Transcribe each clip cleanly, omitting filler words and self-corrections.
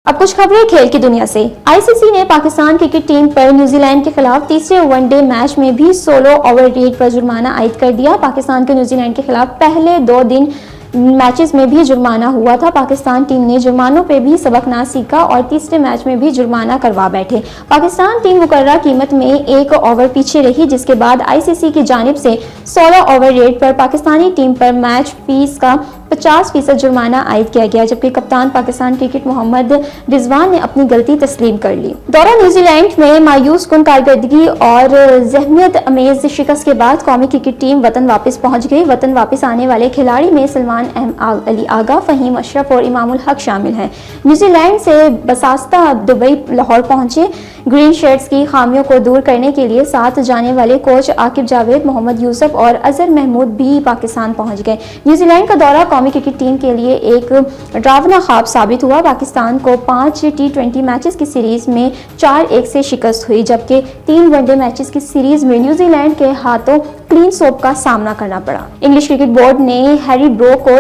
अब कुछ खबरें खेल की दुनिया से। आईसीसी ने पाकिस्तान क्रिकेट टीम पर न्यूजीलैंड के खिलाफ तीसरे वनडे मैच में भी 16 ओवर रेट पर जुर्माना आयद कर दिया। पाकिस्तान को न्यूजीलैंड के खिलाफ पहले 2 दिन मैचेस में भी जुर्माना हुआ था। पाकिस्तान टीम ने जुर्मानों पे भी सबक ना सीखा और तीसरे मैच में भी जुर्माना करवा बैठे। पाकिस्तान टीम मुकर्रर कीमत में 1 ओवर पीछे रही, जिसके बाद आईसीसी की जानिब से 16 ओवर रेट पर पाकिस्तानी टीम पर मैच फीस का 50% जुर्माना आयद किया गया, जबकि कप्तान पाकिस्तान क्रिकेट मोहम्मद रिजवान ने अपनी गलती तस्लीम कर ली। दौरा न्यूजीलैंड में मायूस कुन कारकर्दगी और जहमियत अमेज शिकस्त के बाद कौमी क्रिकेट टीम वतन वापस पहुंच गई। वतन वापस आने वाले खिलाड़ी में सलमान अली आगा, फहीम अशरफ और इमामुल हक शामिल हैं। न्यूजीलैंड से बसास्ता दुबई लाहौर पहुंचे। ग्रीन शर्ट्स की खामियों को दूर करने के लिए साथ जाने वाले कोच आकिब जावेद, मोहम्मद यूसुफ और अजहर महमूद भी पाकिस्तान पहुंच गए। न्यूजीलैंड का दौरा कौमी क्रिकेट टीम के लिए एक डरावना ख्वाब साबित हुआ। पाकिस्तान को 5 T20 मैचेस की सीरीज में 4-1 से शिकस्त हुई, जबकि 3 वनडे मैचेस की सीरीज में न्यूजीलैंड के हाथों क्लीन स्वीप का सामना करना पड़ा। इंग्लिश क्रिकेट बोर्ड ने हैरी ब्रोक को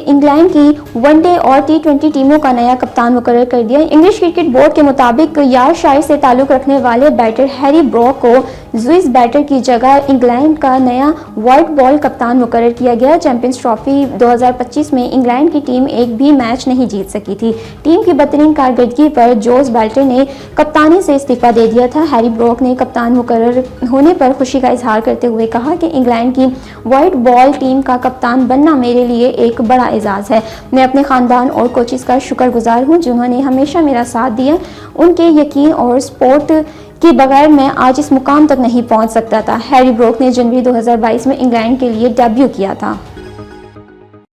इंग्लैंड की वनडे और T20 टीमों का नया कप्तान मुकर्रर कर दिया। इंग्लिश क्रिकेट बोर्ड के मुताबिक यार्कशायर से ताल्लुक रखने वाले बैटर हैरी ब्रोक को स्विस बैटर की जगह इंग्लैंड का नया व्हाइट बॉल कप्तान मुकर्रर किया गया। चैंपियंस ट्रॉफी 2025 में इंग्लैंड की टीम एक भी मैच नहीं जीत सकी थी। टीम की बदतरीन कारकर्दगी पर जोस बैल्टर ने कप्तानी से इस्तीफा दे दिया था। हैरी ब्रोक ने कप्तान मुकर्रर होने पर खुशी का इजहार करते हुए कहा कि इंग्लैंड की व्हाइट बॉल टीम का कप्तान बनना मेरे लिए एक बड़ा एजाज़ है। मैं अपने ख़ानदान और कोचेस का शुक्रगुजार हूँ, जिन्होंने हमेशा मेरा साथ दिया। उनके यकीन और सपोर्ट के बगैर मैं आज इस मुकाम तक नहीं पहुँच सकता था। हैरी ब्रोक ने जनवरी 2022 में इंग्लैंड के लिए डेब्यू किया था।